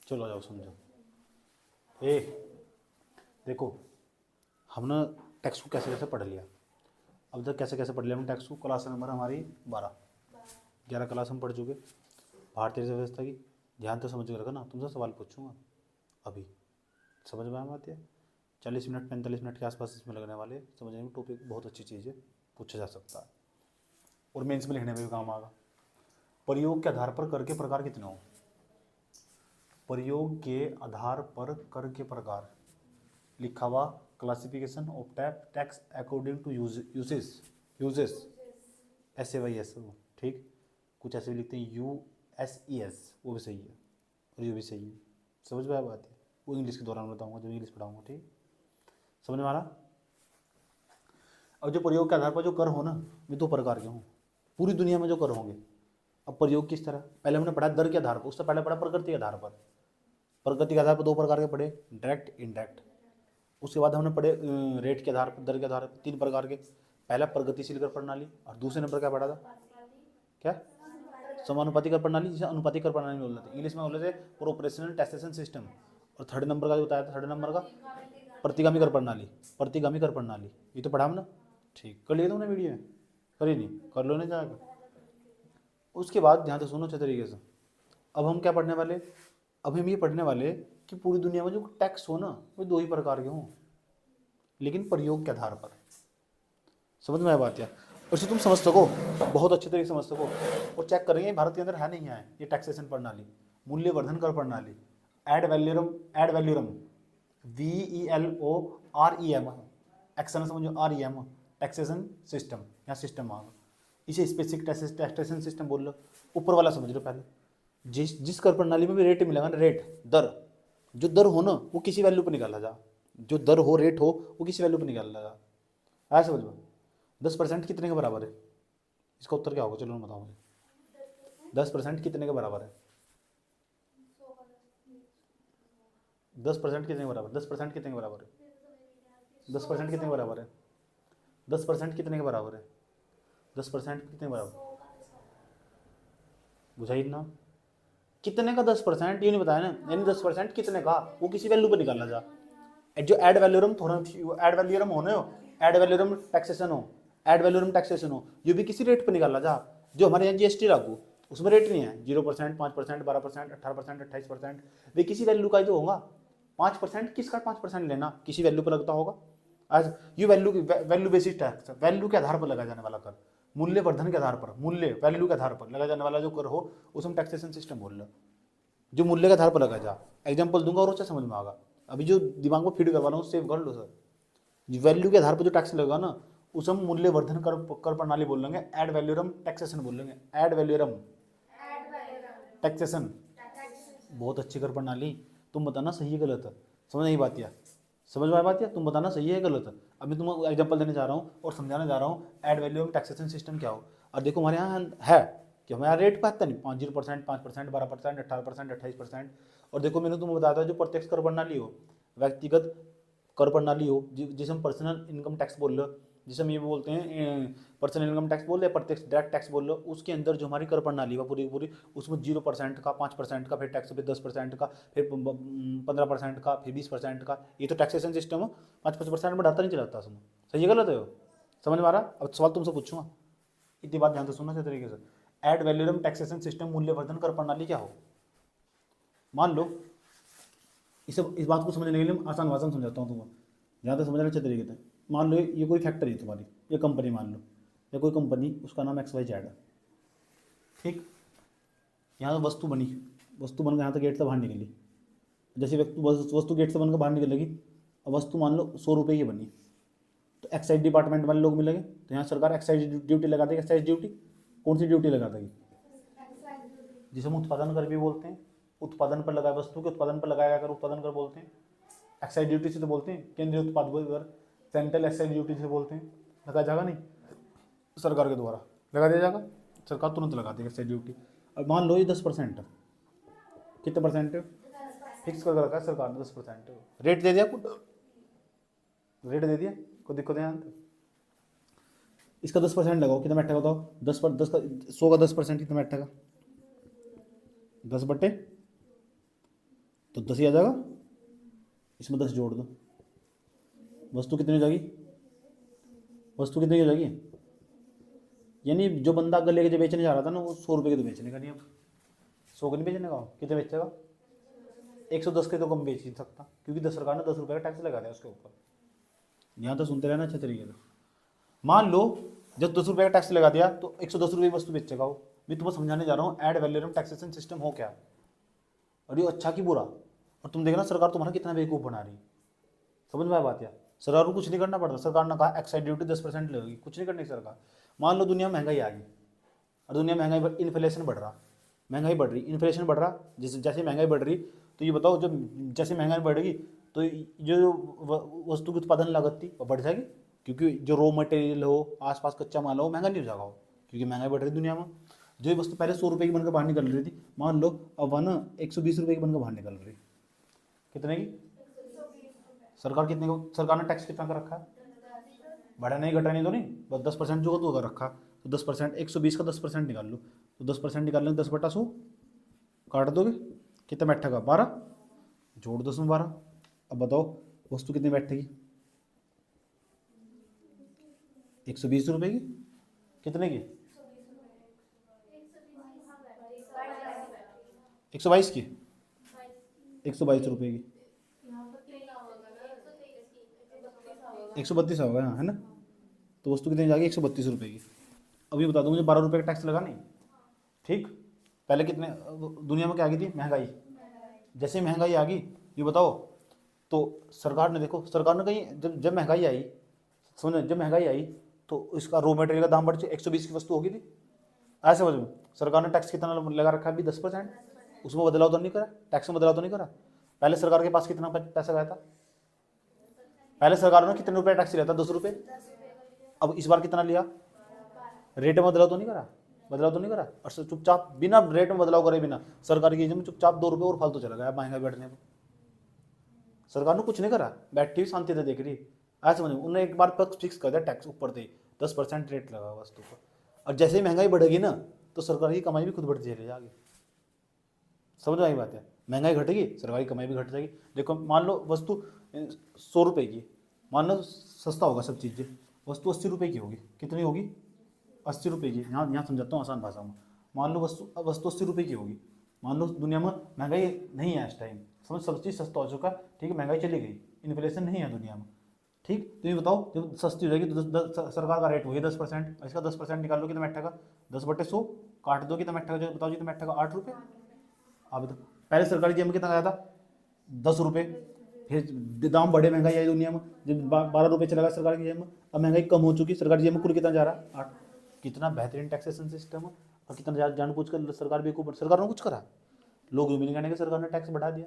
चलो आ जाओ समझो। ए देखो, हमने टैक्स को कैसे कैसे पढ़ लिया। अब तक कैसे कैसे पढ़ लिया हमने टैक्स को। क्लास नंबर हमारी 12, 11 क्लास हम पढ़ चुके। भारतीय व्यवस्था की ध्यान तो समझ कर रखो ना, तुमसे सवाल पूछूंगा अभी। समझ में आती है। 40 मिनट 45 मिनट के आसपास इसमें लगने वाले। समझने में टॉपिक बहुत अच्छी चीज़ है, पूछा जा सकता है और मेंस में लिखने में भी काम आएगा। प्रयोग के आधार पर कर के प्रकार कितने हो। प्रयोग के आधार पर कर के प्रकार लिखा हुआ। Classification of tax according to uses SAYS ठीक। कुछ ऐसे भी लिखते हैं USES, वो भी सही है और ये भी सही है। समझ में बात है। वो इंग्लिश के दौरान बताऊंगा जब इंग्लिश पढ़ाऊंगा, ठीक। समझ में आ रहा। अब जो प्रयोग के आधार पर जो कर हो ना, वे दो प्रकार के हों पूरी दुनिया में जो कर होंगे। अब प्रयोग किस तरह, पहले हमने पढ़ा दर के आधार पर, उससे पहले पढ़ा प्रकृति के आधार पर। प्रकृति के आधार पर दो प्रकार के पढ़े, डायरेक्ट इनडायरेक्ट। उसके बाद हमने पढ़े रेट के आधार पर, दर के आधार पर, 3 प्रकार के। पहला प्रगतिशील कर प्रणाली और दूसरे नंबर क्या पढ़ा था, क्या समानुपाती कर प्रणाली, जिसे अनुपाती कर प्रणाली बोल रहे थे। इंग्लिश में बोल रहे थे प्रोपोर्शनल टैक्सेशन सिस्टम। और थर्ड नंबर का जो बताया था, थर्ड नंबर का प्रतिगामी कर प्रणाली। प्रतिगामी कर प्रणाली ये तो पढ़ा हमने, ठीक। कर लिया तुमने वीडियो में, करी नहीं, कर लो ना जाकर। उसके बाद ध्यान से सुनो अच्छे तरीके से। अब हम क्या पढ़ने वाले, अब हम ये पढ़ने वाले कि पूरी दुनिया में जो टैक्स हो ना, वो दो ही प्रकार के हों, लेकिन प्रयोग के आधार पर। समझ में आया बात या। उसे तुम समझ सको, बहुत अच्छे तरीके से समझ सको और चेक करेंगे भारत के अंदर है नहीं है ये टैक्सेशन प्रणाली, मूल्यवर्धन कर प्रणाली, एड वैल्यूरम, VELOREM, एक्शन समझो REM, टैक्सेशन सिस्टम या सिस्टम आ। इसे स्पेसिफिक टैक्सेशन सिस्टम बोल लो। ऊपर वाला समझ लो पहले। जिस कर प्रणाली में भी रेट मिलेगा ना, रेट दर, जो दर हो ना वो किसी वैल्यू पर निकाला जा, जो दर हो रेट हो वो किसी वैल्यू पर निकाला जा। आया समझ में। 10% कितने के बराबर है, इसका उत्तर क्या होगा, चलो बताओ मुझे। 10% कितने के बराबर है, 10% कितने के बराबर, 10% कितने के बराबर है, 10% कितने के बराबर है, 10% कितने के बराबर है, 10% कितने के बराबर, बुझाइए ना। कितने का 10%, ये नहीं बताया ना, यानी 10% कितने का, वो किसी वैल्यू पर निकालना जा। जो एड वैल्यूरम थोड़ा, एड वैल्यूरम होने हो, एड वैल्यूरम टैक्सेशन हो, एड वैल्यूरम टैक्सेशन हो, ये भी किसी रेट पर निकालना जा। जो हमारे यहाँ GST लागू, उसमें रेट नहीं है, 0%, 5%, 12%, 18%, 28%, वे किसी वैल्यू का ही तो होगा। 5% किसका 5% लेना, किसी वैल्यू पर लगता होगा। आज ये वैल्यू बेसिस टैक्स, वैल्यू के आधार पर लगाया जाने वाला कर, मूल्यवर्धन के आधार पर, मूल्य वैल्यू के आधार पर लगाया जाने वाला जो कर हो, उसे हम टैक्सेशन सिस्टम बोल रहे, जो मूल्य के आधार पर लगा जा। एग्जाम्पल दूंगा और अच्छा समझ में आएगा। अभी जो दिमाग में फीड करवा रहा हूँ सेव कर लो सर। वैल्यू के आधार पर जो टैक्स लगेगा ना, उसे हम मूल्यवर्धन कर प्रणाली बोल लेंगे, एड वैल्यूरम टैक्सेशन बोल लेंगे, एड वैल्यूरम टैक्सेशन। बहुत अच्छी कर प्रणाली। तुम बताना सही है गलत है, समझ नहीं बात या, समझ में बात या, तुम बताना सही है गलत है। अभी तुम एग्जाम्पल देने जा रहा हूँ और समझाने जा रहा हूँ एड वैल्यूरम टैक्सेशन सिस्टम क्या हो। और देखो हमारे यहाँ है कि हमारे यहाँ रेट पाता नहीं, 0%, 5%, 12%, 18%, 28%। और देखो मैंने तुम्हें बताया था जो प्रत्यक्ष कर प्रणाली हो, व्यक्तिगत कर प्रणाली हो, जिसे हम पर्सनल इनकम टैक्स बोल लो, जिसे हम ये बोलते हैं पर्सनल इनकम टैक्स बोल रहे, प्रत्यक्ष डायरेक्ट टैक्स बोल लो, उसके अंदर जो हमारी कर प्रणाली है पूरी पूरी, उसमें 0% का, 5% का, फिर टैक्स, फिर 10% का, फिर 15% का, फिर 20% का, ये तो टैक्सेशन सिस्टम हो। 5-5% बढ़ाता नहीं चलाता उसमें, सही है गलत है वो, समझ में आ रहा। अब सवाल तुमसे पूछूंगा, इतनी बात ध्यान से सुनना अच्छे तरीके से। एड वैल्यूरम टैक्सेशन सिस्टम, मूल्यवर्धन कर प्रणाली क्या हो। मान लो इस बात को समझने के लिए आसान भाषा में समझाता हूँ तुम्हें, ज़्यादा समझना अच्छे तरीके से। मान लो ये कोई फैक्ट्री है तुम्हारी, ये कंपनी मान लो, या कोई कंपनी, उसका नाम XYZ है, ठीक। यहाँ वस्तु बनी, वस्तु बनकर यहाँ तक गेट से बाहर निकली। जैसे वस्तु गेट से बनकर बाहर निकलेगी, अब वस्तु मान लो 100 रुपये की बनी, तो एक्साइज डिपार्टमेंट वाले लोग मिलेंगे, तो यहाँ सरकार एक्साइज ड्यूटी लगा देगी। एक्साइज ड्यूटी कौन सी ड्यूटी लगा देगी, जिसे हम उत्पादन कर भी बोलते हैं, उत्पादन पर लगाए, वस्तु के उत्पादन पर लगाया कर उत्पादन कर बोलते हैं। एक्साइज ड्यूटी से तो बोलते हैं केंद्रीय उत्पाद कर, सेंट्रल एक्साइज ड्यूटी से बोलते हैं। लगाया जाएगा नहीं, सरकार के द्वारा लगा दिया जाएगा, सरकार तुरंत लगा देगी एक्साइज ड्यूटी। अब मान लो ये 10%, कितने परसेंट फिक्स कर रखा है सरकार ने, 10%। रेट दे दिया, रेट दे दिया, कोई दिक्कत नहीं आती। इसका 10% लगाओ, कितना बैठेगा बताओ, 10 का 100 का 10% कितना बैठेगा, 10/, तो 10 ही आ जाएगा, इसमें 10 जोड़ दो, वस्तु कितनी हो जाएगी, वस्तु कितनी हो जाएगी, यानी जो बंदा अगर लेके जो बेचने जा रहा था ना वो 100 रुपये के तो बेचने का नहीं, अब 100 के नहीं बेचने का, कितने बेचेगा, 110 के तो कम बेच नहीं सकता, क्योंकि सरकार ने 10 रुपये का टैक्स लगा दिया उसके ऊपर। यहाँ तो सुनते रहना अच्छे तरीके से। मान लो जब 10 रुपये का टैक्स लगा दिया तो 110 रुपये की वस्तु बेचेगा वो। मैं तुम्हें समझाने जा रहा हूँ एड वैल्यूम टैक्सेशन सिस्टम हो क्या, और ये अच्छा कि बुरा। और तुम देखना सरकार तुम्हारा कितना बेवकूफ़ बना रही है, समझ में आया बात। या सरकार को कुछ नहीं करना पड़ता, सरकार ने कहा एक्साइज ड्यूटी 10% लगेगी, कुछ नहीं करनी सरकार। मान लो दुनिया में महंगाई आ गई, और दुनिया में महंगाई, इन्फ्लेशन बढ़ रहा, महंगाई बढ़ रही, इन्फ्लेशन बढ़ रहा, जैसे जैसे महंगाई बढ़ रही, तो ये बताओ जब जैसे महंगाई बढ़ेगी तो जो वस्तु की उत्पादन लागत थी वो बढ़ जाएगी, क्योंकि जो रॉ मटेरियल हो, आसपास कच्चा माल हो, महंगा नहीं हो जाएगा वो, क्योंकि महंगाई बढ़ रही दुनिया में। जो ये वस्तु पहले 100 रुपये की बनकर बाहर निकल रही थी, मान लो अब वह ना 120 रुपये की बनकर बाहर निकल रही, कितने की, सरकार कितने को, सरकार ने टैक्स कितना कर रखा है, बढ़ा नहीं घटा नहीं तो नहीं, बस 10% जो तो अगर रखा तो 10%, 120 का 10% निकाल लो, तो 10% निकाल लेंगे, 10/100 काट दोगे, कितना बैठेगा, 12, जोड़ दो उसमें 12। अब बताओ वस्तु कितनी बैठेगी, 120 रुपये की, कितने की, 122 की, 122 रुपये की, 132 होगा है ना, तो वस्तु कितनी जाएगी, 132 रुपये की। अभी बता दो मुझे 12 रुपये का टैक्स लगा नहीं, ठीक। पहले कितने दुनिया में क्या आ गई थी, महंगाई, जैसे महंगाई आ गई, ये बताओ तो सरकार ने, देखो सरकार ने कहीं जब महंगाई आई, समझो जब महंगाई आई तो इसका रॉ मटेरियल का दाम बढ़ 120 की वस्तु होगी थी, ऐसे समझ में। सरकार ने टैक्स कितना लगा रखा है अभी, 10%, उसमें बदलाव तो नहीं करा, टैक्स में बदलाव तो नहीं करा। पहले सरकार के पास कितना पैसा गया था, पहले सरकार ने कितने रुपये टैक्स लिया था, 10 रुपये, अब इस बार कितना लिया, रेट में बदलाव तो नहीं करा, बदलाव तो नहीं करा, और चुपचाप बिना रेट में बदलाव करे, बिना सरकार की में चुपचाप 2 रुपये और फालतू चला गया महंगाई बैठने पर। सरकार ने कुछ नहीं करा, बैठी हुई शांति से देख रही, ऐसे समझो। उन्होंने एक बार फिक्स कर दिया टैक्स ऊपर से 10% रेट लगा वस्तु पर, और जैसे ही महंगाई बढ़ेगी ना तो सरकार की कमाई भी खुद बढ़ती चली जाएगी, समझ में आई बात है। महंगाई घटेगी, सरकारी कमाई भी घट जाएगी। देखो मान लो वस्तु 100 रुपये की, मान लो सस्ता होगा सब चीज़ें, वस्तु 80 रुपये की होगी, कितनी होगी, 80 रुपये की। यहाँ समझाता हूँ आसान भाषा में। मान लो वस्तु 80 रुपये की होगी, मान लो दुनिया में महंगाई नहीं है इस टाइम, समझ सब चीज़ सस्ता हो चुका है, ठीक है, महंगाई चली गई, इन्फ्लेशन नहीं है दुनिया में, ठीक। तो ये बताओ जब सस्ती हो जाएगी तो सरकार का रेट हो गया 10%, इसका 10% निकाल लो, कितना बैठेगा, 10/100 काट दो, कितना बैठेगा, जो बताओ कितना बैठेगा, 8 रुपये। अब तो पहले सरकारी जेब में कितना आया था, 10 रुपये, फिर दाम बढ़े, महंगाई आई दुनिया में, जब 12 रुपये चला गया सरकार की जेब में, अब महंगाई कम हो चुकी, सरकारी जेब में कुल कितना जा रहा है, 8। कितना बेहतरीन टैक्सेशन सिस्टम है, और कितना जानबूझ कर सरकार बेवकूफ़, सरकार ने कुछ करा, लोग यूं भी नहीं कहने के सरकार ने टैक्स बढ़ा दिया,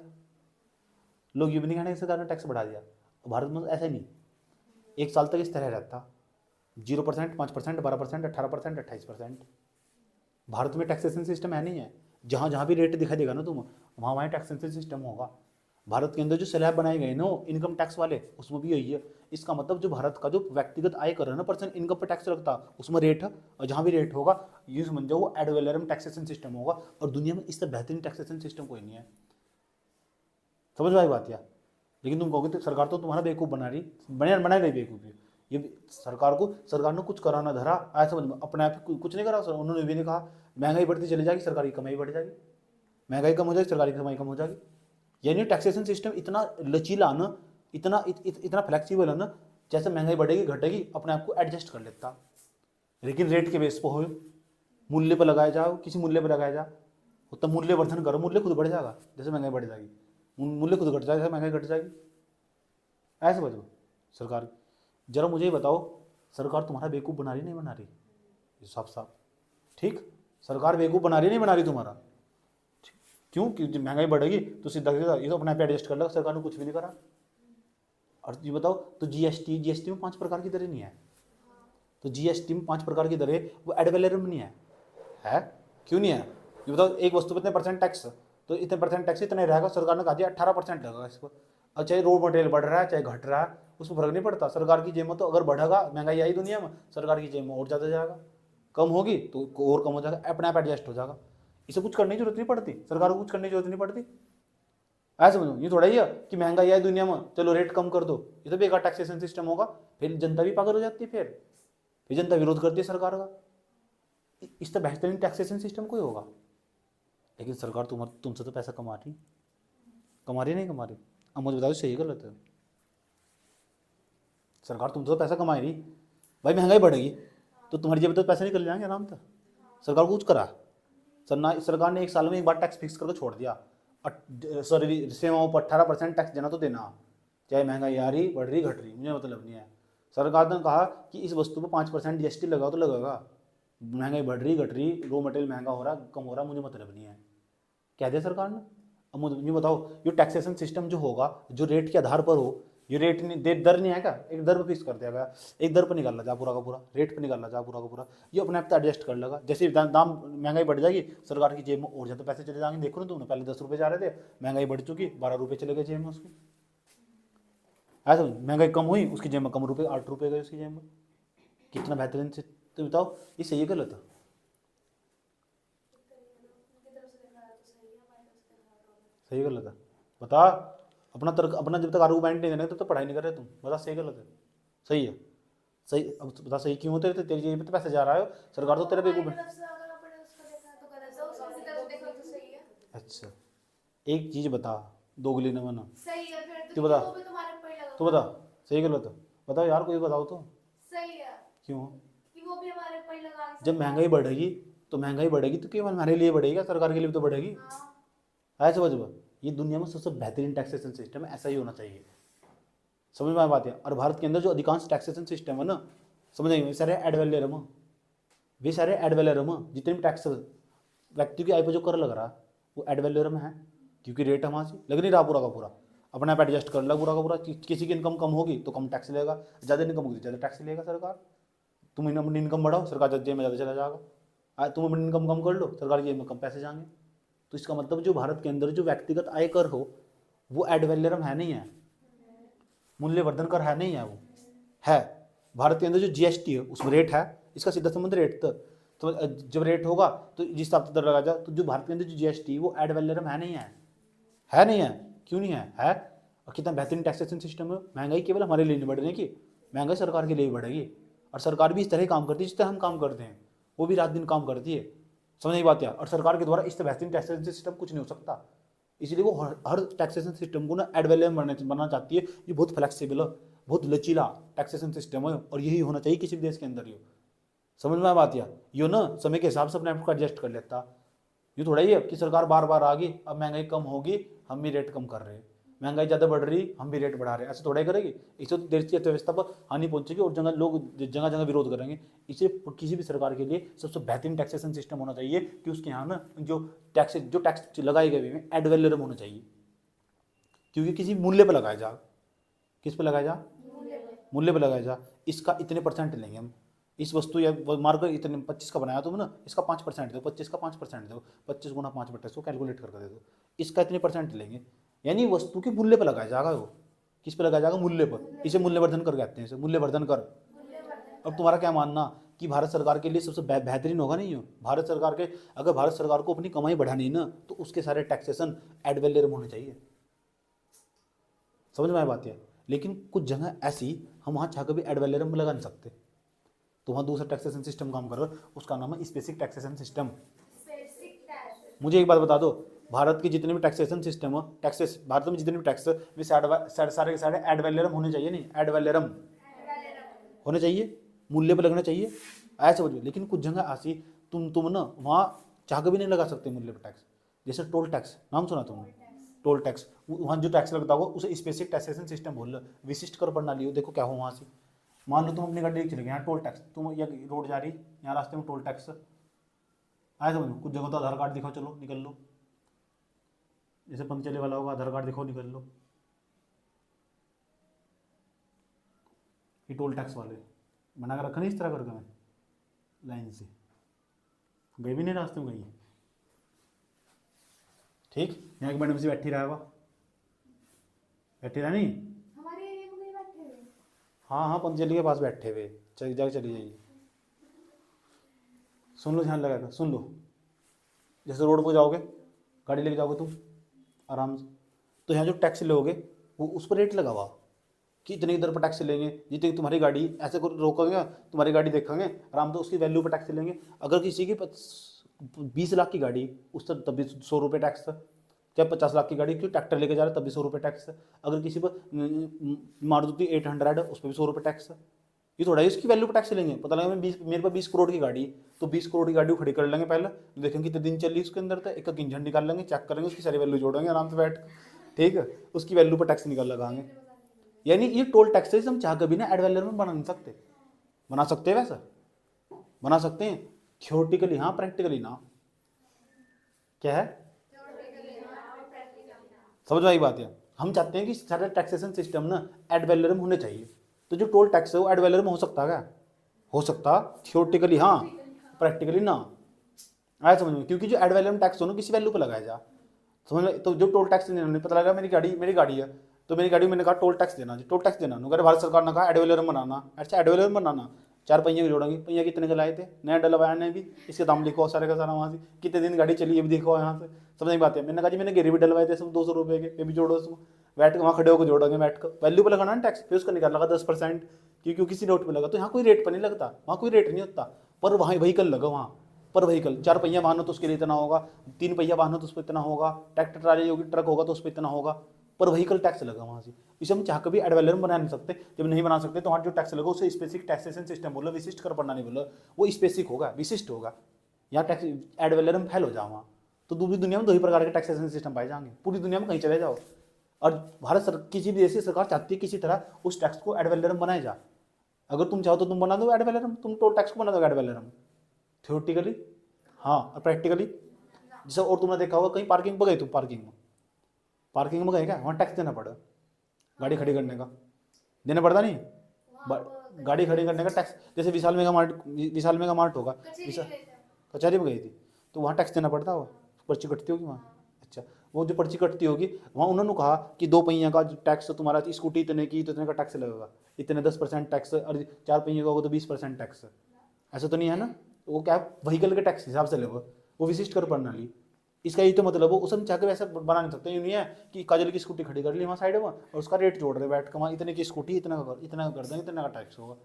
लोग यूं भी नहीं कहने के सरकार ने टैक्स बढ़ा दिया। भारत में ऐसा नहीं, एक साल तक इस तरह रहता, 0%, 5%, 12%, 18%, 28%। भारत में टैक्सेशन सिस्टम है नहीं है, जहाँ जहाँ भी रेट दिखाई देगा ना तुम, वहाँ वहाँ टैक्सेशन सिस्टम होगा। भारत के अंदर जो स्लैब बनाए गए ना इनकम टैक्स वाले, उसमें भी यही है। इसका मतलब जो भारत का जो व्यक्तिगत आय कर रहा है ना पर्सन, इनकम पर टैक्स लगता, उसमें रेट है, और जहाँ भी रेट होगा ये समझ जाओ वो एड वैलोरम टैक्सेशन सिस्टम होगा। और दुनिया में इससे बेहतरीन टैक्सेशन सिस्टम कोई नहीं है, समझ में आई बात। या लेकिन तुम कहोगे तो सरकार तो तुम्हारा बेवकूफ़ बना रही, बना रही बेवकूफ़ी। ये सरकार ने कुछ कराना धरा, ऐसा समझ में, अपने आप कुछ नहीं करा। उन्होंने भी नहीं कहा महंगाई बढ़ती चली जाएगी, सरकारी कमाई बढ़ जाएगी, महंगाई कम हो जाएगी, सरकारी कमाई कम हो जाएगी। यानी टैक्सेशन सिस्टम इतना लचीला ना, इतना फ्लेक्सिबल है ना, जैसे महंगाई बढ़ेगी घटेगी अपने आप को एडजस्ट कर लेता। लेकिन रेट के बेस पर हो, मूल्य पर लगाया जाओ, किसी मूल्य पर लगाया जाए, उतना मूल्य वर्धन करो, मूल्य खुद बढ़ जाएगा जैसे महंगाई बढ़ जाएगी, मूल्य खुद घट जाएगा जैसे महंगाई घट जाएगी। ऐसे बचो सरकार। जरा मुझे ही बताओ सरकार तुम्हारा बेवकूफ़ बना रही नहीं बना रही, साफ साफ, ठीक। सरकार बेवकूफ़ बना रही नहीं बना रही तुम्हारा, क्यों, क्योंकि महंगाई बढ़ेगी तो सीधा ये तो अपने आप एडजस्ट कर लेगा, सरकार ने कुछ भी नहीं करा। और ये बताओ तो जीएसटी में 5 प्रकार की दरें नहीं है, तो जीएसटी में 5 प्रकार की दरें, वो एड वैलोरम नहीं है, क्यों नहीं है, ये बताओ। एक वस्तु पर इतने % टैक्स, तो इतने % टैक्स इतने रहेगा, सरकार ने कहा दिया 18% लगेगा इस पर। और चाहे रॉ मटेरियल बढ़ रहा है चाहे घट रहा है, उसमें फर्क नहीं पड़ता। सरकार की जेब में तो अगर बढ़ेगा, महंगाई आई दुनिया में, सरकार की जेब में और ज़्यादा जाएगा, कम होगी तो और कम हो जाएगा, अपने आप एडजस्ट हो जाएगा। इसे कुछ करने की जरूरत नहीं पड़ती, सरकार को कुछ करने की जरूरत नहीं पड़ती। ऐसा समझो, ये थोड़ा ही है कि महंगाई है दुनिया में चलो रेट कम कर दो, ये तो बेकार टैक्सेशन सिस्टम होगा, फिर जनता भी पागल हो जाती है, फिर जनता विरोध करती है सरकार का। इससे बेहतरीन टैक्सेशन सिस्टम कोई होगा? लेकिन सरकार तुमसे तो पैसा कमा रही नहीं कमा रही? अब मुझे बताओ सही है गलत है? सरकार तुमसे तो पैसा कमा रही, भाई महंगाई बढ़ेगी तो तुम्हारी जेब तो पैसे निकल जाएंगे आराम से। सरकार को कुछ करा? सरकार ने 1 साल में एक बार टैक्स फिक्स करके छोड़ दिया, सॉरी सेवाओं पर 18% टैक्स देना तो देना, चाहे महंगाई आ रही बढ़ रही घट रही, मुझे मतलब नहीं है। सरकार ने कहा कि इस वस्तु पर 5% GST लगाओ तो लगेगा, महंगाई बढ़ रही घट रही, रॉ मटेरियल महंगा हो रहा कम हो रहा, मुझे मतलब नहीं है, कह दिया सरकार ने। अब मुझे ये बताओ, ये टैक्सेशन सिस्टम जो होगा, जो रेट के आधार पर हो, ये रेट नहीं दर नहीं है क्या, एक दर पर फिक्स कर दिया गया, एक दर पर निकालना जा पूरा का पूरा, रेट पर निकालना जा पूरा का पूरा, ये अपने आप तो एडजस्ट कर लेगा। जैसे दाम महंगाई बढ़ जाएगी, सरकार की जेब में और ज़्यादा पैसे चले जाएंगे। देखो ना तुमने, पहले 10 रुपये जा रहे थे, महंगाई बढ़ चुकी, 12 रुपये चले गए जेब में उसकी। ऐसा महंगाई कम हुई, उसकी जेब में कम रुपये, 8 रुपये गए उसकी जेब में। कितना बेहतरीन से, तुम बताओ ये सही है गलत है? सही गलत है बता। अपना तर्क, अपना जब तक आर्गूमेंट नहीं देने तो पढ़ाई नहीं कर रहे तुम, बता सही गलत है? सही है। सही, अब बता सही क्यों होते थे? तेरी जेब में तो पैसे जा रहा है, सरकार तो तेरे पे। अच्छा एक चीज बता, दोगली न बना, सही है फिर तू बता, वो भी तुम्हारे ऊपर ही तू बता लगाओ। सही गलत है? बताओ यार, कोई बताओ तो। सही है क्यों? कि वो भी हमारे ऊपर ही लगा जब महंगाई बढ़ेगी तो महंगाई बढ़ेगी तो केवल हमारे लिए बढ़ेगी क्या? सरकार के लिए भी तो बढ़ेगी। हाँ। ऐसे समझ, ये दुनिया में सबसे बेहतरीन टैक्सेशन सिस्टम है, ऐसा ही होना चाहिए। समझ में आ बात है? और भारत के अंदर जो अधिकांश टैक्सेशन सिस्टम है ना, समझ आएंगे सारे एड वैल्यूरम, वे सारे एड वैल्यूरम, जितने भी टैक्स व्यक्ति की आय पर जो कर लग रहा है वो एड वैल्यूरम है, क्योंकि रेट है वहाँ से लग नहीं रहा पूरा का पूरा, अपने आप एडजस्ट कर ला पूरा का पूरा। किसी की इनकम कम होगी तो कम टैक्स लेगा, ज़्यादा इनकम होगी तो ज़्यादा टैक्स लेगा सरकार। तुम अपनी इनकम बढ़ाओ, सरकार जेब में ज़्यादा चला जाएगा। तुम अपनी इनकम कम कर लो, सरकार की जेब में कम पैसे जाएंगे। तो इसका मतलब जो भारत के अंदर जो व्यक्तिगत आय कर हो वो एड वैल्यूरम है नहीं है, मूल्यवर्धन कर है नहीं है, वो है। भारत के अंदर जो GST है उसमें रेट है, इसका सीधा संबंध रेट तक। तो जब रेट होगा तो जिस हिसाब से दर लगा जाए, तो जो भारत के अंदर जो GST वो एड वैल्यूरम है नहीं है, है नहीं है? क्यों नहीं है? और कितना बेहतरीन टैक्सेशन सिस्टम है। महंगाई केवल हमारे लिए नहीं बढ़ने की, महंगाई सरकार के लिए भी बढ़ेगी। और सरकार भी इस तरह काम करती है जिस तरह हम काम करते हैं, वो भी रात दिन काम करती है। समझ नहीं बात यार? और सरकार के द्वारा इस तरह बेहतरीन टैक्सेशन सिस्टम कुछ नहीं हो सकता, इसलिए वो हर टैक्सेशन सिस्टम को ना एड वैल्यूम बनाना चाहती है। ये बहुत फ्लेक्सिबल है, बहुत लचीला टैक्सेशन सिस्टम है, और यही होना चाहिए किसी भी देश के अंदर। ये समझ में आ बात यार? यो ना समय के हिसाब से अपने आप को एडजस्ट कर लेता। ये थोड़ा ही है कि सरकार बार बार आ गई, अब महंगाई कम होगी हम भी रेट कम कर रहे हैं, महंगाई ज़्यादा बढ़ रही हम भी रेट बढ़ा रहे हैं, ऐसे थोड़ा ही करेगी। इससे तो देश की अर्थव्यवस्था पर हानि पहुंचेगी और जगह जगह विरोध करेंगे। इसे किसी भी सरकार के लिए सबसे बेहतरीन टैक्सेशन सिस्टम होना चाहिए कि उसके यहाँ ना जो टैक्स लगाए गए हैं एड वैल्यूरम होना चाहिए, क्योंकि किसी मूल्य पर लगाया जा। किस पे लगाया जा? मूल्य पे लगाया जा। इसका इतने % लेंगे हम, इस वस्तु या मार्कर इतने 25 का बनाया तुम ना, इसका 5% दो, 25 का 5% दो, 25 गुना 5 को कैलकुलेट करके दे दो, इसका इतने % लेंगे। यानी वस्तु के मूल्य पर लगाया जाएगा। वो किस पे लगाया जाएगा? मूल्य पर। इसे मूल्यवर्धन कर कहते हैं, इसे मूल्यवर्धन कर। अब तुम्हारा क्या मानना कि भारत सरकार के लिए सबसे बेहतरीन होगा? नहीं हो भारत सरकार के, अगर भारत सरकार को अपनी कमाई बढ़ानी है ना तो उसके सारे टैक्सेशन एड वैल्यूरम होने चाहिए। समझ में आया बात है? लेकिन कुछ जगह ऐसी हम वहाँ चाहकर भी एड वैल्यूरम लगा नहीं सकते, तो वहाँ दूसरा टैक्सेशन सिस्टम काम कर रहा है, उसका नाम है स्पेसिफिक टैक्सेशन सिस्टम। मुझे एक बात बता दो, भारत के जितने भी टैक्सेशन सिस्टम हो, टैक्सेस भारत में जितने भी टैक्स वे सारे के सारे एड वैल्यूरम होने चाहिए। नहीं, एड वैल्यूरम होने चाहिए, मूल्य पर लगना चाहिए, ऐसे बोलिए। लेकिन कुछ जगह ऐसी तुम ना वहाँ चाहकर भी नहीं लगा सकते मूल्य पर टैक्स। जैसे टोल टैक्स, नाम सुना तुमने? टोल टैक्स, वहाँ जो टैक्स लगता होगा उसे स्पेसिफिक टैक्सेशन सिस्टम बोल रहे, विशिष्ट कर प्रणाली हो। देखो क्या हो वहाँ से, मान लो तुम अपनी गाड़ी लेके चले गए, यहाँ टोल टैक्स, तुम या रोड जा रही, यहाँ रास्ते में टोल टैक्स आए, समझो कुछ जगह तो आधार कार्ड दिखाओ, चलो निकल लो। जैसे पंचले वाला होगा, आधार कार्ड दिखाओ निकल लो। ये टोल टैक्स वाले बना कर रखा नहीं इस तरह करके, मैं लाइन से गए भी नहीं, रास्ते में गई है। ठीक, यहाँ की मैडम से बैठी रहा, बैठी रहा नहीं, हमारे एरिया में नहीं बैठे हुए। हाँ हाँ पंचली के पास बैठे हुए, चली जाके चली जाइए। सुन लो, ध्यान लगाकर सुन लो। जैसे रोड पर जाओगे, गाड़ी लेके जाओगे तुम आराम से, तो यहाँ जो टैक्स लोगे वो उस पर रेट लगा हुआ कि इतने की दर पर टैक्स लेंगे, जितने की तुम्हारी गाड़ी ऐसे को रोकेंगे, तुम्हारी गाड़ी देखेंगे आराम से उसकी वैल्यू पर टैक्स लेंगे। अगर किसी की 20 लाख की गाड़ी उस पर तब भी 100 रुपये टैक्स है, चाहे 50 लाख की गाड़ी क्यों ट्रैक्टर लेके जा रहे तब भी 100 रुपये टैक्स है। अगर किसी पर मारुति 800 है उस पर भी 100 रुपये टैक्स है। ये थोड़ा ही उसकी वैल्यू पर टैक्स लेंगे। पता लगा मेरे पास 20 करोड़ की गाड़ी, तो 20 करोड़ की गाड़ी को खड़ी कर लेंगे पहले, देखेंगे कितने दिन चली उसके अंदर तक, एक इंजन निकाल लेंगे, चेक करेंगे, उसकी सारी वैल्यू जोड़ेंगे आराम से बैठ कर, ठीक है, उसकी वैल्यू पर टैक्स निकाल लगाएंगे। यानी ये टोल टैक्सेस हम चाह कभी ना एड वैल्यूम में बना नहीं सकते। बना सकते हैं वैसा, बना सकते हैं थियोरेटिकली हाँ, प्रैक्टिकली ना। क्या है, समझ में आई बात है। हम चाहते हैं कि सारे टैक्सेशन सिस्टम ना एड वैल्यूम होने चाहिए। तो जो टोल टैक्स है वो एड वैल्यूम हो सकता है क्या, हो सकता थियोरेटिकली हाँ, प्रैक्टिकली ना। आया समझ में, क्योंकि जो एड वैल्यूम टैक्स हो ना किसी वैल्यू पे लगाया जा, समझ में। तो जो टोल टैक्स नहीं पता लगा मेरी गाड़ी है, तो मेरी गाड़ी में मैंने कहा टोल टैक्स देना जी, टोल टैक्स देना, अगर भारत सरकार ने कहा एड वैल्यूम बनाना, अच्छा एड वैल्यूम बनाना, 4 पहिए भी जोड़ेंगे, पहिया कितने के लाए थे, नया डलवाया ने भी, इसके दाम लिखो सारे का सारा, वहाँ से कितने दिन गाड़ी चली ये भी देखो यहाँ से, समझ नहीं बात है। मैंने कहा जी मैंने गेरे भी डलवाए थे सब 200 रुपये के, ये भी जोड़ो उसको, बैठ के वहाँ खड़े होकर जोड़ेंगे, बैठ कर वैल्यू पर लगाना टैक्स, फिर उसका निकाल लगा 10%, क्योंकि किसी नोट पे लगा। तो यहाँ कोई रेट पर नहीं लगता, वहाँ कोई रेट नहीं होता, पर वहाँ व्हीकल लगा, वहाँ पर व्हीकल 4 पहिया वाहन हो तो उसके लिए इतना होगा, 3 पहिया वाहन हो तो उस पर इतना होगा, ट्रैक्टर ट्राली होगी, ट्रक होगा तो उस पर इतना होगा, पर व्हीकल टैक्स लगा वहाँ से। इसे हम चाह कभी एड वैल्यूम बना नहीं सकते। जब नहीं बना सकते तो वहाँ जो टैक्स लगा उसे स्पेसिफिक टैक्सेशन सिस्टम बोलो, विशिष्ट कर प्रणाली बोलो, वो स्पेसिफिक होगा, विशिष्ट होगा। यहाँ टैक्स एड वैल्यूम फैल हो जाओ वहाँ, तो दूसरी दुनिया में 2 ही प्रकार के टैक्सेशन सिस्टम पाए जाएंगे, पूरी दुनिया में कहीं चले जाओ। और किसी भी देश की सरकार चाहती है किसी तरह उस टैक्स को एड वैल्यूम बनाया जाए। अगर तुम चाहो तो तुम बना दो एड वैल्यूम, तुम टोल टैक्स को बना दो एड वैल्यूम, थियोरेटिकली हाँ, और प्रैक्टिकली जैसे। और तुमने देखा होगा कहीं पार्किंग पर गए, तुम पार्किंग में गए क्या, वहाँ टैक्स देना पड़ा, गाड़ी खड़ी करने का देना पड़ता नहीं, गाड़ी खड़ी करने का टैक्स। जैसे विशाल मेगा मार्ट होगा, कचहरी में गई थी तो वहाँ टैक्स देना पड़ता, वो पर्ची कटती होगी वहाँ। अच्छा, वो जो पर्ची कटती होगी वहाँ उन्होंने कहा कि 2 पहिया का टैक्स तुम्हारा, स्कूटी इतने की तो इतने का टैक्स लगेगा, इतने 10% टैक्स, और 4 पहिया का होगा तो 20% टैक्स। ऐसा तो नहीं है ना, वो क्या व्हीकल के टैक्स हिसाब से लगेगा, वो विशिष्ट कर प्रणाली। इसका ये तो मतलब वो उसमें चाह वैसा बना नहीं सकते। ये नहीं है कि काजल की स्कूटी खड़ी कर ली वहाँ साइड में और उसका रेट जोड़ दे बैठ कर, वहाँ इतने की स्कूटी इतना कर देंगे, इतना का टैक्स होगा।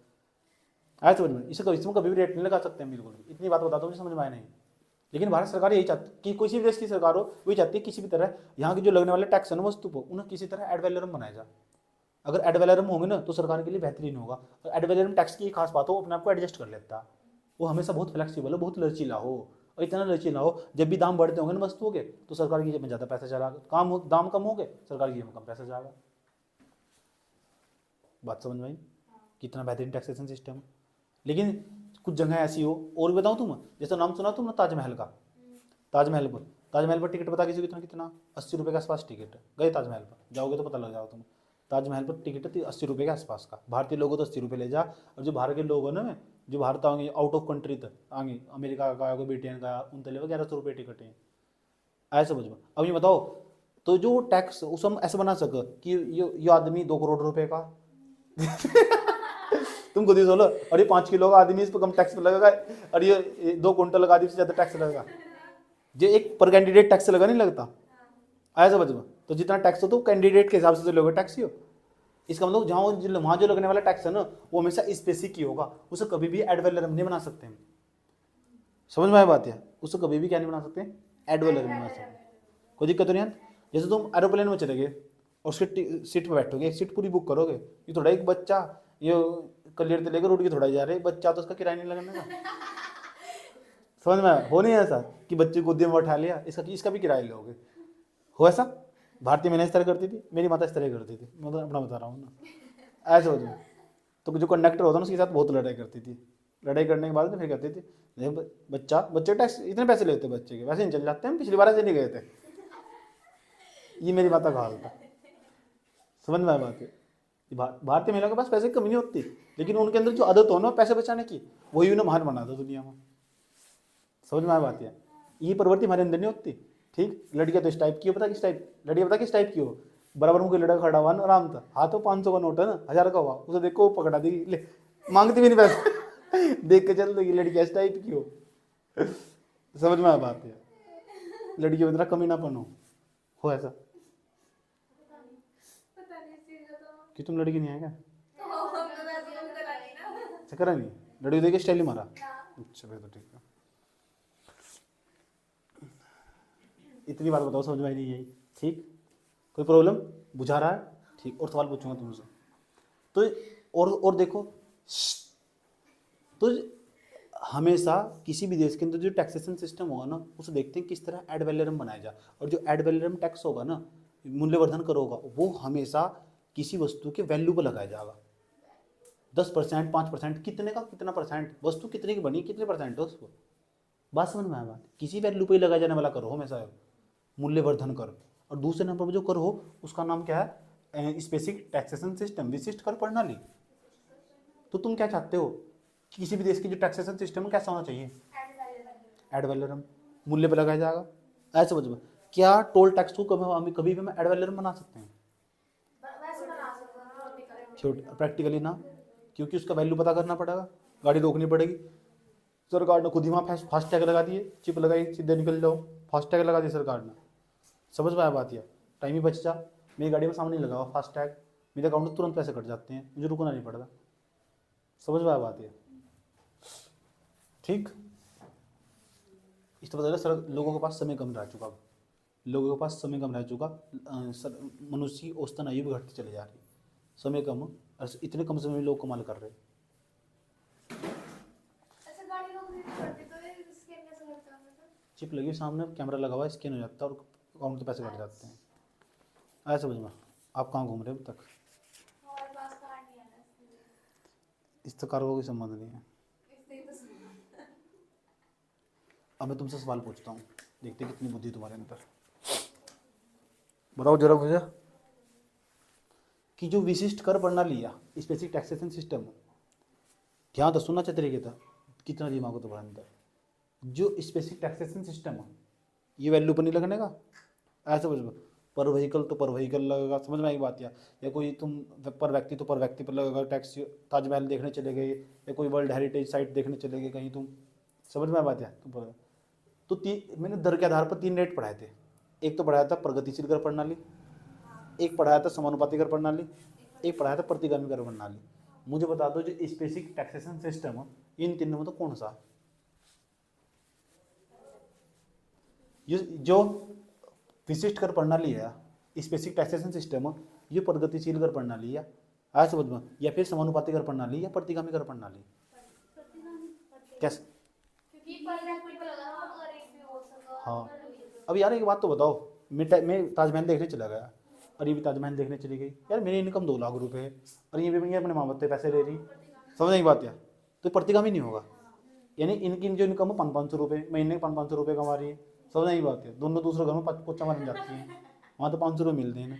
आया समझ में, इसमें कभी भी रेट नहीं लगा सकते हैं बिल्कुल भी। इतनी बात बताता हूँ मुझे समझ में आए नहीं। लेकिन भारत सरकार यही चाहती कि किसी भी देश की सरकार हो वही चाहती है किसी भी तरह यहाँ की जो लगने वाले टैक्स है ना वस्तु को उन्हें किसी तरह एड वैल्यूम बनाया जाए। अगर एड वैल्यूम होंगे ना तो सरकार के लिए बेहतरीन होगा। और एड वैल्यूम टैक्स की खास बात हो, अपने आप को एडजस्ट कर लेता है, वो हमेशा बहुत फ्लेक्सीबल हो, बहुत लचीला हो। और इतना लचीला हो जब भी दाम बढ़ते होंगे ना वस्तुओं के तो सरकार की जेब में ज़्यादा पैसा चला, दाम कम हो गए सरकार की जेब में कम पैसा जाएगा। बात समझ में आई, कितना बेहतरीन टैक्सेशन सिस्टम। लेकिन कुछ जगह ऐसी हो, और भी बताऊँ तुम, जैसे नाम सुना तुमने ताजमहल का, ताजमहल पर टिकट पता किसी को कितना 80 रुपये के आसपास टिकट है। गए ताजमहल पर, जाओगे तो पता लग जाओ तुम, ताजमहल पर टिकट 80 रुपये के आसपास का। भारतीय लोगों तो 80 रुपये ले जा, और जो बाहर के लोग हैं ना, जो भारत आएंगे आउट ऑफ कंट्री तक आएंगे, अमेरिका का, ब्रिटेन का, उन तले 1100 रुपये टिकट है। ऐसे समझो। अब ये बताओ, तो जो टैक्स उस हम ऐसे बना सके कि ये आदमी 2 करोड़ रुपए का तुम खुद ही सोचो, और ये 5 किलो का आदमी इस पर कम टैक्स लगेगा, और ये 2 कुंटल का आदमी से ज़्यादा टैक्स लगेगा। जो एक पर कैंडिडेट टैक्स लगा नहीं लगता, ऐसा समझो। तो जितना टैक्स हो तो कैंडिडेट के हिसाब से तो लोगे टैक्स ही हो। इसका मतलब वहाँ जो लगने वाला टैक्स है ना वो हमेशा स्पेसिफिक ही होगा, उसे कभी भी एड वैल्यूम नहीं बना सकते हैं। समझ में आया बात है, उसको कभी भी क्या नहीं बना सकते, एड वैल्यूम नहीं बना सकते। कोई दिक्कत तो नहीं है। जैसे तुम एरोप्लेन में चले गए और सीट पर बैठोगे, एक सीट पूरी बुक करोगे, ये थोड़ा एक बच्चा ये कलियर से लेकर उठ के थोड़ा जा रहे बच्चा, तो उसका किराया नहीं लगने का। समझ में हो नहीं ऐसा कि बच्चे गोदी में उठा लिया, इसका भी किराया लोगे, हो ऐसा। भारतीय महिला इस तरह करती थी, मेरी माता इस तरह करती थी, मैं तो अपना बता रहा हूँ ना, ऐसे हो जाए। तो जो कंडक्टर होता ना उसके साथ बहुत लड़ाई करती थी, लड़ाई करने के बाद फिर कहती थी बच्चे टैक्स इतने पैसे लेते बच्चे के, वैसे नहीं चल जाते हैं, पिछली बार ऐसे नहीं गए थे। ये मेरी माता का हाल था। समझ में आया बात है। भारतीय महिलाओं के पास पैसे की कमी नहीं होती, लेकिन उनके अंदर जो आदत हो ना पैसे बचाने की, वही उन्हें महान बना दो दुनिया में। समझ में आया बात है। ये प्रवृत्ति हमारे अंदर नहीं होती। ठीक, लड़कियां तो इस टाइप की हो, पता किस टाइप, लड़कियां पता किस टाइप की हो, बराबर में कोई लड़का खड़ा हुआ ना आराम था, हाथों 500 का नोट है ना, 1000 का हुआ, उसे देखो वो पकड़ा देगी, ले मांगती भी नहीं पैसे देख के चल देगी। लड़की इस टाइप की हो। समझ में आया बात है। लड़कियों में इतना कमी ना पनो हो ऐसा। कि तुम लड़की नहीं है क्या? तो हम तो वैसे हम करानी ना। अच्छा करा नहीं, लड़की देख के स्टाइल ही मारा। अच्छा फिर तो ठीक है। इतनी बात बताओ, समझ में आई नहीं यही? ठीक, कोई प्रॉब्लम बुझा रहा है? ठीक, और सवाल पूछूंगा तुमसे तो। और देखो, तो हमेशा किसी भी देश के अंदर जो टैक्सेशन सिस्टम होगा ना, उसे देखते हैं किस तरह एड वैलोरम बनाया जाए। और जो एड वैलोरम टैक्स होगा ना, मूल्यवर्धन कर होगा, वो हमेशा किसी वस्तु के वैल्यू पर लगाया जाएगा। 10%, 5%, कितने का कितना परसेंट, वस्तु कितने की बनी, कितने परसेंट है उसको। बात समझ में आया? बात किसी वैल्यू पे ही लगाया जाने वाला कर हो हमेशा मूल्यवर्धन कर। और दूसरे नंबर पर जो कर हो उसका नाम क्या है? स्पेसिफिक टैक्सेशन सिस्टम, विशिष्ट कर प्रणाली। तो तुम क्या चाहते हो कि किसी भी देश की जो टैक्सेशन सिस्टम है कैसा होना चाहिए? एड वैलोरम, मूल्य पे लगाया जाएगा। ऐसे समझ में, क्या टोल टैक्स को कभी भी हम एड वैलोरम बना सकते हैं? वैसे बना सकते हैं ना, निकल छोट प्रैक्टिकली ना, क्योंकि उसका वैल्यू पता करना पड़ेगा, गाड़ी रोकनी पड़ेगी। सरकार ने खुद ही वहाँ फास्ट टैग लगा दिए, चिप लगाई, सीधे निकल जाओ, फास्ट टैग लगा दिया सरकार ने। समझ में आया बात? यह टाइम ही बच जा। मेरी गाड़ी में सामने नहीं लगा हुआ फास्ट टैग, मेरे अकाउंट में तुरंत पैसे कट जाते हैं, मुझे रुकना नहीं पड़ता। समझ में आया बात? यह ठीक। इस तो पता सर, लोगों के पास समय कम रह चुका, अब लोगों के पास समय कम रह चुका। मनुष्य की औसतन आयु भी घटती चली जा रही, समय कम, और इतने कम समय में लोग कमाल कर रहे हैं। ऐसे गाड़ी लोग नहीं करते तो ये स्कैन कैसे करता है? चिप लगी सामने, कैमरा लगा हुआ है, स्कैन हो जाता है और अकाउंट के पैसे कट जाते हैं। आया समझ में? आप कहाँ घूम रहे हो अब तक? हमारे पास कार नहीं है ना, इसलिए इस तो कार्गो कोई संबंध नहीं है। इसलिए तो अब मैं तुमसे सवाल पूछता हूँ, देखते हैं कितनी बुद्धि तुम्हारे अंदर। बताओ जरा मुझे कि जो विशिष्ट कर प्रणाली या स्पेसिफिक टैक्सेशन सिस्टम, ध्यान तो सुनना चाहिए तरीके था, कितना दिमाग हो तुम्हारे अंदर। जो स्पेसिफिक टैक्सेशन सिस्टम है, ये वैल्यू पर नहीं लगने का। ऐसा समझ में, पर व्हीकल तो पर व्हीकल लगेगा। समझ में आई बात? या कोई तुम पर व्यक्ति तो पर व्यक्ति पर लगेगा टैक्स। ताजमहल देखने चले गए या कोई वर्ल्ड हेरिटेज साइट देखने चले गए कहीं तुम, समझ में आई बात? तुम तो मैंने दर के आधार पर 3 रेट पढ़ाए थे। एक तो पढ़ाया था प्रगतिशील कर प्रणाली, एक पढ़ाया था समानुपाती कर प्रणाली, एक पढ़ाया था प्रतिगामी कर प्रणाली। मुझे बता दो जो स्पेसिफिक टैक्सेशन सिस्टम है, इन तीनों में तो कौन सा? जो विशिष्ट कर प्रणाली है, स्पेसिफिक टैक्सेशन सिस्टम, ये प्रगतिशील कर प्रणाली है, आज समझ में, या फिर समानुपाती कर प्रणाली या प्रतिगामी कर प्रणाली? कैसे? क्योंकि पर कोई पर लगा ना, अगर एक भी हो सका। हाँ, अब यार एक बात तो बताओ, मैं ताजमहल देखने चला गया और ये भी ताजमहल देखने चली गई, यार मेरी इनकम 2 लाख रुपए है और ये भी अपने माँ बाप से पैसे ले रही, समझ नहीं बात? यार तो प्रतिगामी नहीं होगा? यानी इनकी जो इनकम है 500 रुपये महीने, 500 रुपये कमा रही है, समझ नहीं बात? है दोनों दूसरे घर में पोचा मारने जाती हैं, वहाँ तो 500 रुपये मिलते हैं ना।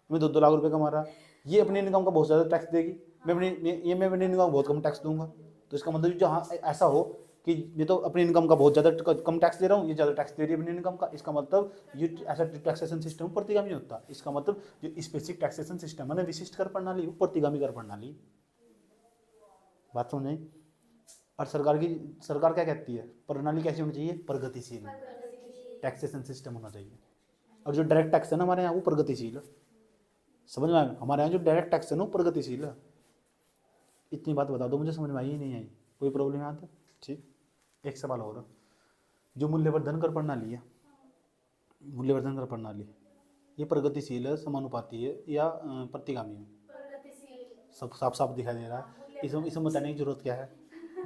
मैं 2-2 लाख रुपये कमा रहा, ये अपनी इनकम का बहुत ज़्यादा टैक्स देगी, मैं अपनी इनकम का बहुत कम टैक्स दूंगा। तो इसका मतलब जो हाँ ऐसा हो कि ये तो अपनी इनकम का बहुत ज़्यादा कम टैक्स दे रहा हूँ, ये ज़्यादा टैक्स दे रही है अपनी इनकम का, इसका मतलब ये ऐसा टैक्सेशन सिस्टम प्रतिगामी नहीं होता। इसका मतलब जो स्पेसिफिक टैक्सेशन सिस्टम है ना, विशिष्ट कर प्रणाली, वो प्रतिगामी कर प्रणाली। बात समझ नहीं? और सरकार क्या कहती है, प्रणाली कैसी होनी चाहिए? प्रगतिशील टैक्सेशन सिस्टम होना चाहिए। और जो डायरेक्ट टैक्स है ना हमारे यहाँ, वो प्रगतिशील है। समझ में आया? हमारे यहाँ जो डायरेक्ट टैक्स है ना, वो प्रगतिशील है। इतनी बात बता दो, मुझे समझ में आई ही नहीं आई, कोई प्रॉब्लम यहाँ था? ठीक, एक सवाल और, जो मूल्यवर्धन कर प्रणाली है, मूल्यवर्धन कर प्रणाली ये प्रगतिशील है, समानुपाती है या प्रतिगामी है? सब साफ साफ दिखाई दे रहा है, इसमें बताने की जरूरत क्या है?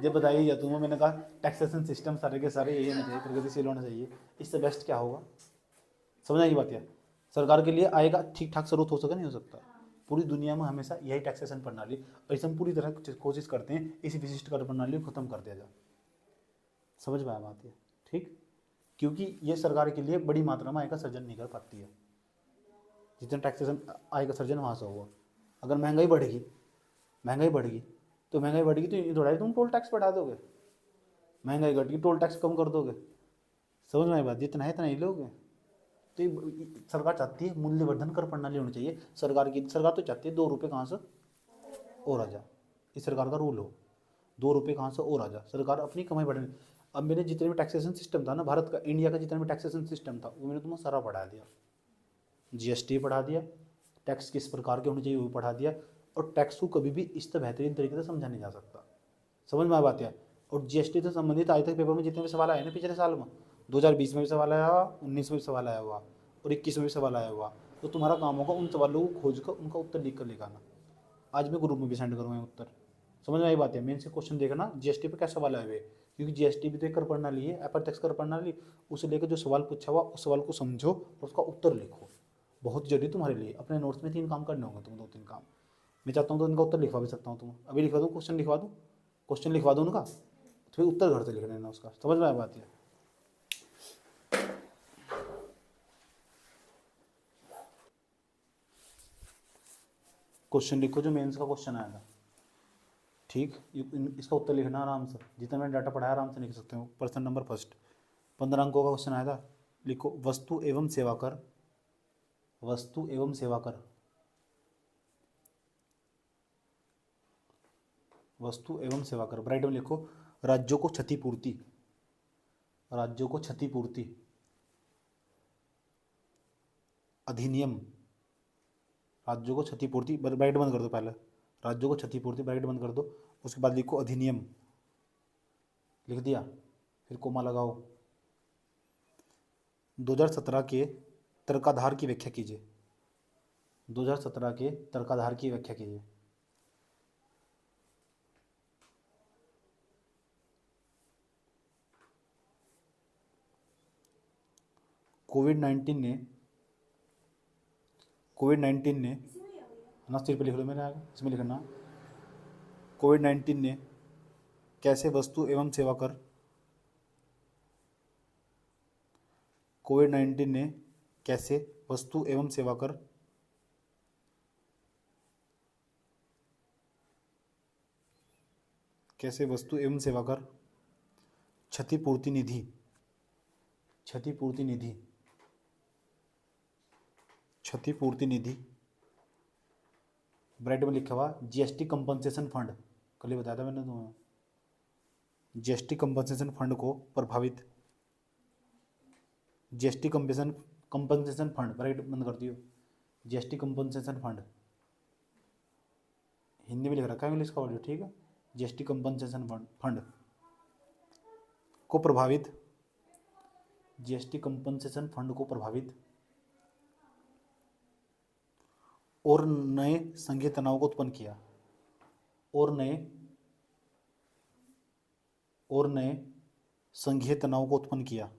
जब बताइए या तुम्हें, मैंने कहा टैक्सेशन सिस्टम सारे के सारे यही होना चाहिए, प्रगतिशील होना चाहिए, इससे बेस्ट क्या होगा? समझ आई बात? यार सरकार के लिए आएगा ठीक ठाक स्रोत हो सके, नहीं हो सकता। पूरी दुनिया में हमेशा यही टैक्सेशन प्रणाली, और इसे हम पूरी तरह कोशिश करते हैं इसी विशिष्ट कर प्रणाली को खत्म कर दिया जाए। समझ में आया बात? है ठीक, क्योंकि ये सरकार के लिए बड़ी मात्रा में आय का सर्जन नहीं कर पाती है। जितना टैक्सेशन आय का सर्जन वहाँ से होगा। अगर महंगाई बढ़ेगी तो ये थोड़ा ही तुम टोल टैक्स बढ़ा दोगे, महंगाई घटेगी टोल टैक्स कम कर दोगे। समझ में आई बात? जितना है इतना ही लोगे। तो ये सरकार चाहती है मूल्यवर्धन कर प्रणाली होनी चाहिए। सरकार तो चाहती है 2 रुपये कहाँ से और आ जा, इस सरकार का रूल हो, 2 रुपये कहाँ से और आ जा, सरकार अपनी कमाई बढ़ाने। अब मैंने जितने भी टैक्सेशन सिस्टम था ना भारत का, इंडिया का जितना भी टैक्सेशन सिस्टम था, वो मैंने तुम्हें सारा पढ़ा दिया। GST पढ़ा दिया, टैक्स किस प्रकार के होने चाहिए वो पढ़ा दिया, और टैक्स को कभी भी इस तरह बेहतरीन तरीके से समझा नहीं जा सकता। समझ में आ बात है। और जीएसटी से संबंधित आज तक पेपर में जितने भी सवाल आए ना पिछले साल में, 2020 में भी सवाल आया हुआ, 19 में भी सवाल आया हुआ और 21 में भी सवाल आया हुआ, तो तुम्हारा काम होगा उन सवालों को खोज कर उनका उत्तर लिख कर लेकर आना। आज मैं ग्रुप में भी सेंड करूँगा उत्तर। समझ में आई बात है। मेन से क्वेश्चन देखना जीएसटी पे क्या सवाल आए हुए, क्योंकि जीएसटी भी तो एक कर प्रणाली है, अप्रत्यक्ष कर प्रणाली। उसे लेकर जो सवाल पूछा हुआ उस सवाल को समझो और उसका उत्तर लिखो। बहुत जरूरी तुम्हारे लिए। अपने नोट्स में 3 काम करने होंगे तुम, 2-3 काम। मैं चाहता हूँ तो इनका उत्तर लिखवा भी सकता हूँ। तुम अभी लिखवा दूँ, क्वेश्चन लिखवा दूँ, क्वेश्चन लिखवा दूँ उनका, तो फिर उत्तर घर से लिख लेना उसका। समझ में आया बात है। क्वेश्चन लिखो जो मेंस का क्वेश्चन आया था, ठीक। इसका उत्तर लिखना आराम से, जितना मैंने डाटा पढ़ाया आराम से लिख सकते हो। प्रश्न नंबर फर्स्ट 15 अंकों का क्वेश्चन आया था। लिखो वस्तु एवं सेवा कर, वस्तु एवं सेवा कर, वस्तु एवं सेवा कर, ब्राइट में लिखो राज्यों को क्षतिपूर्ति, राज्यों को क्षतिपूर्ति अधिनियम, राज्यों को क्षतिपूर्ति, ब्राइट बंद कर दो पहले, राज्यों को क्षतिपूर्ति ब्राइट बंद कर दो, उसके बाद लिखो अधिनियम, लिख दिया, फिर कोमा लगाओ। 2017 के तर्काधार की व्याख्या कीजिए, 2017 के तर्काधार की व्याख्या कीजिए। कोविड-19 ने ना, सिर पे लिख लो, मेरे आगे इसमें लिखना। कोविड-19 ने कैसे वस्तु एवं सेवा कर, कोविड-19 ने कैसे वस्तु एवं सेवा कर कैसे वस्तु एवं सेवा कर क्षतिपूर्ति निधि, क्षतिपूर्ति निधि, क्षतिपूर्ति निधि ब्राइट में लिखा हुआ जीएसटी कंपनसेशन फंड, कल ही बताया था मैंने तुम्हें। जीएसटी कंपनसेशन फंड को प्रभावित, जीएसटी कंपनसेशन फंड ब्राइट बंद कर दियो, जीएसटी कंपनसेशन फंड, हिंदी में लिख रखा है, इंग्लिश का ऑडियो, ठीक है। जीएसटी कंपनसेशन फंड को प्रभावित, जीएसटी कंपनसेशन फंड को प्रभावित और नए संघीय तनाव को उत्पन्न किया, और नए संघीय तनाव को उत्पन्न किया।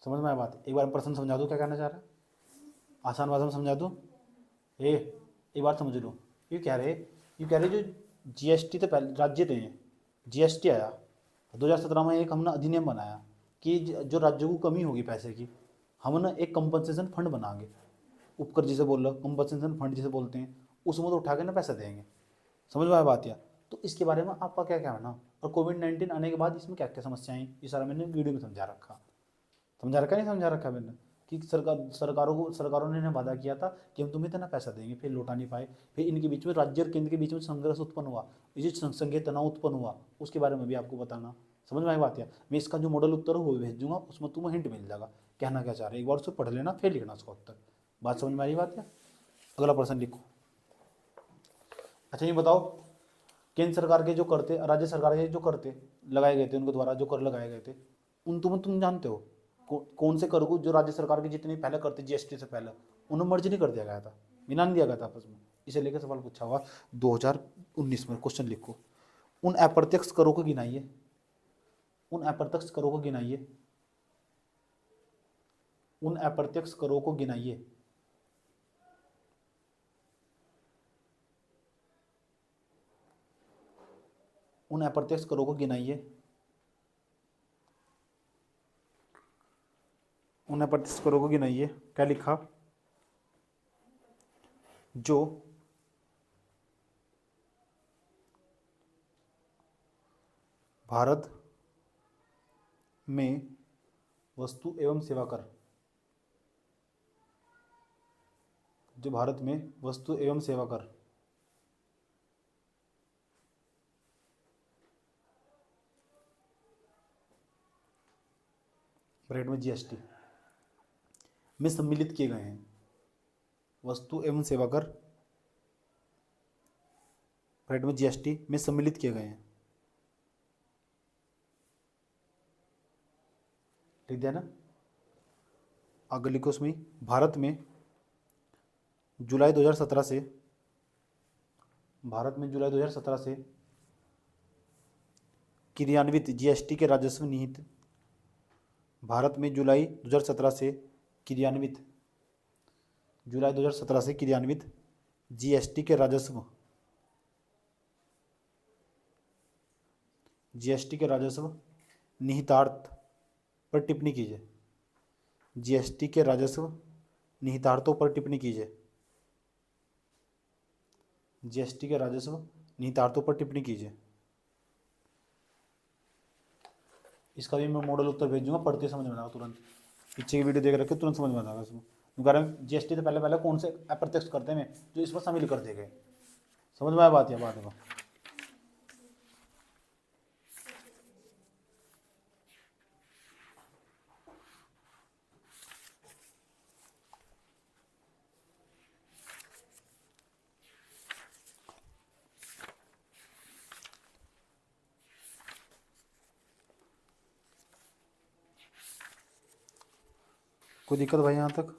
समझ में आया बात। एक बार प्रश्न समझा दो क्या कहना चाह रहा है, आसान भाषा में समझा दो। एक बार समझ लो। ये कह रहे जो जीएसटी तो पहले राज्य थे, जीएसटी आया 2017 में, एक हमने अधिनियम बनाया कि जो राज्यों को कमी होगी पैसे की, हम ना एक कंपनसेशन फंड बनाएंगे, उपकर जिसे बोल रहा, कंपनसेशन फंड जिसे बोलते हैं, उसमें तो उठा के ना पैसा देंगे। समझ में आया बात या। तो इसके बारे में आपका क्या कहना, और कोविड-19 आने के बाद इसमें क्या क्या समस्याएं, ये सारा मैंने वीडियो में समझा रखा, नहीं समझा रखा मैंने, कि सरकारों ने वादा किया था कि हम तुम्हें इतना पैसा देंगे, फिर लौटा नहीं पाए, फिर इनके बीच में राज्य और केंद्र के बीच में संघर्ष उत्पन्न हुआ, ये जो संघीय तनाव उत्पन्न हुआ, उसके बारे में भी आपको बताना। समझ में आई बात है। मैं इसका जो मॉडल उत्तर हो भेज दूंगा, उसमें तुम्हें हिंट मिल जाएगा कहना क्या चाह रहे हैं। एक बार उसको पढ़ लेना, फिर लिखना उसका उत्तर। बात समझ में आ रही बात है। अगला प्रश्न लिखो। अच्छा ये बताओ, केंद्र सरकार के जो करते, राज्य सरकार के जो करते लगाए गए थे, उनके द्वारा जो कर लगाए गए थे, उन तुम जानते हो कौन से कर को जो राज्य सरकार के जितने पहले करते जीएसटी से पहले, उन्हें मर्ज नहीं कर दिया गया था, मिलान दिया गया था आपस में। इसे लेकर सवाल पूछा हुआ 2019 में। क्वेश्चन लिखो, उन अप्रत्यक्ष करों को गिनाइए, उन अप्रत्यक्ष करों को गिनाइए, उन अप्रत्यक्ष करों को गिनाइए। उन अप्रत्यक्ष करों को गिनाइए, उन अप्रत्यक्ष करों को गिनाइए। क्या लिखा, जो भारत में वस्तु एवं सेवा कर, जो भारत में वस्तु एवं सेवा कर ब्रैकेट में जीएसटी में सम्मिलित किए गए हैं वस्तु एवं सेवा कर ब्रैकेट में जीएसटी में सम्मिलित किए गए हैं, लिख दिया ना। आगे लिखो उसमें भारत में जुलाई 2017 से क्रियान्वित जीएसटी के राजस्व निहित भारत में जुलाई 2017 से क्रियान्वित जीएसटी के राजस्व निहितार्थ पर टिप्पणी कीजिए। जीएसटी के राजस्व निहितार्थों पर टिप्पणी कीजिए। जीएसटी के राजस्व निहितार्थों पर टिप्पणी कीजिए। इसका भी मैं मॉडल उत्तर भेज दूंगा, पढ़ते समझ में आएगा तुरंत। पीछे की वीडियो देख रखे तुरंत समझ में आ जाएगा इसमें। कारण जीएसटी से पहले पहले कौन से अप्रत्यक्ष करते हैं जो इसमें शामिल कर दिए गए। समझ में आया बात या बात है? कोई दिक्कत भाई यहाँ तक?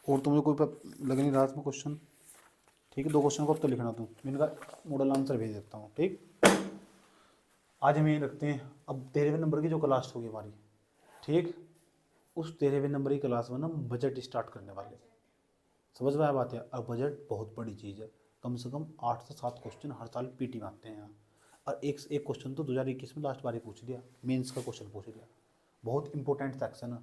और तुम्हें कोई लग नहीं रहा इसमें क्वेश्चन? ठीक है, 2 क्वेश्चन को अब तो लिखना तुम, मैं इनका मॉडल आंसर भेज देता हूँ। ठीक, आज हम ये रखते हैं। अब 13वें नंबर की जो क्लास होगी हमारी, ठीक, उस 13वें नंबर की क्लास में ना बजट स्टार्ट करने वाले। समझ में आया बात है? अब बजट बहुत बड़ी चीज़ है, कम से कम 8 से 7 क्वेश्चन हर साल पीटी में आते हैं यहाँ। और एक क्वेश्चन तो 2021 में लास्ट बार ही पूछ लिया, मेंस का क्वेश्चन पूछ लिया। बहुत इंपॉर्टेंट सेक्शन है,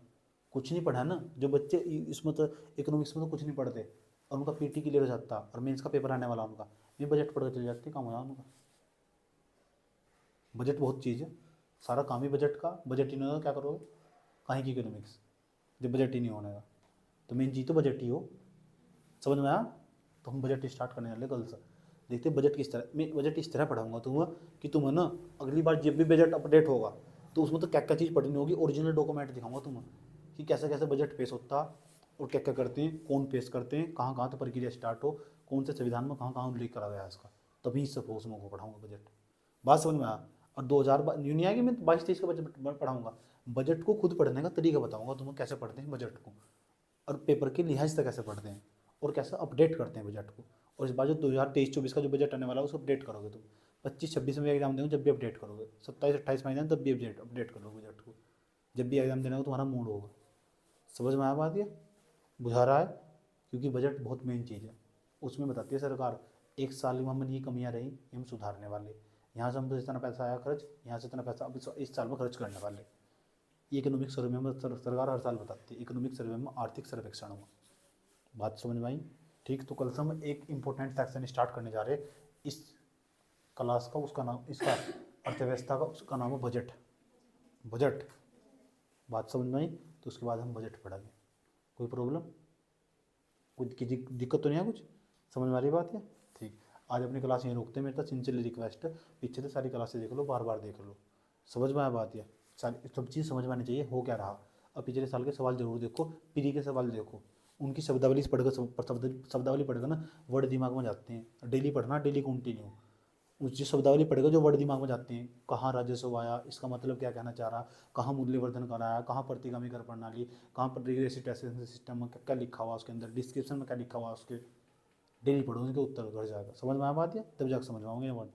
कुछ नहीं पढ़ा ना। जो बच्चे इसमें तो इकोनॉमिक्स में तो कुछ नहीं पढ़ते और उनका पीटी क्लियर हो जाता और मेंस का पेपर आने वाला उनका, ये बजट पढ़ के चले जाते, काम हो जाए उनका। बजट बहुत चीज़ है, सारा काम ही बजट का। बजट ही नहीं होगा क्या करोगे? कहीं की इकोनॉमिक्स जब बजट ही नहीं होने का, तो मेन चीज़ तो बजट ही हो। समझ में आया? तो हम बजट स्टार्ट करने वाले कल से। देखते हैं बजट किस तरह। मैं बजट इस तरह पढ़ाऊंगा तुम्हें कि तुम है ना अगली बार जब भी बजट अपडेट होगा तो उसमें तो क्या क्या चीज़ पढ़नी होगी, ओरिजिनल डॉक्यूमेंट दिखाऊंगा तुम्हें कि कैसे कैसे बजट पेश होता और क्या क्या करते हैं, कौन पेश करते हैं, कहाँ कहाँ तो प्रक्रिया स्टार्ट हो, कौन से संविधान में कहाँ कहाँ उल्लेख करा गया है इसका, तभी इस फोकस में पढ़ाऊंगा बजट। बात समझ में आया? और 2000 न्यू नहीं आएगी, मैं 22-23 का बजट पढ़ाऊंगा। बजट को खुद पढ़ने का तरीका बताऊंगा तुम्हें, कैसे पढ़ते हैं बजट को और पेपर के लिहाज से कैसे पढ़ते हैं और कैसे अपडेट करते हैं बजट को। और इस बार जो 2023-24 का जो बजट आने वाला है उसको अपडेट करोगे तुम। 25-26 में एग्जाम देंगे जब भी अपडेट करोगे, 27-28 में तब भी अपडेट करोगे बजट को। जब भी एग्जाम देना हो तुम्हारा मूड होगा। समझ में आया बात? ये बुझा रहा है? क्योंकि बजट बहुत मेन चीज़ है, उसमें बताती है सरकार एक साल में हम ये कमियाँ रही ये हम सुधारने वाले, यहाँ से हम इतना पैसा आया खर्च, यहाँ से इतना पैसा अब इस साल में खर्च करने वाले। ये इकोनॉमिक सर्वे में सरकार हर साल बताती है, इकोनॉमिक सर्वे में आर्थिक सर्वेक्षण में। बात समझ में आई? ठीक, तो कल से हम एक इम्पोर्टेंट सेक्शन स्टार्ट करने जा रहे हैं इस क्लास का, उसका नाम, इसका अर्थव्यवस्था का, उसका नाम है बजट। बजट बात समझ में आई? तो उसके बाद हम बजट पढ़ेंगे। कोई प्रॉब्लम, कोई दिक्कत तो नहीं है? कुछ समझ में आ रही बात है? ठीक, आज अपनी क्लास यहीं रोकते हैं। मेरे तो सिंसियरली रिक्वेस्ट है, पीछे से सारी क्लासेस देख लो, बार बार देख लो। समझ में आया बात? है सब चीज़ समझ में आनी चाहिए हो क्या रहा। अब पिछले साल के सवाल जरूर देखो, पीरी के सवाल देखो, उनकी शब्दावली पढ़कर शब्दावली पढ़कर ना वर्ड दिमाग में जाते हैं। डेली पढ़ना, डेली कंटिन्यू उस जो शब्दावली पढ़ेगा जो वर्ड दिमाग में जाते हैं। कहाँ राजस्व आया, इसका मतलब क्या कहना चाह रहा, कहाँ मूल्यवर्धन कराया, कहाँ प्रतिगामी कर प्रणाली, कहाँ पर रिग्रेसिव टैक्सेशन सिस्टम में क्या लिखा हुआ, उसके अंदर डिस्क्रिप्शन में क्या लिखा हुआ, उसके डेली पढ़ो, उनके उत्तर घर जाएगा। समझ में आया बात है? तब जाकर समझ पाओगे ये वर्ड।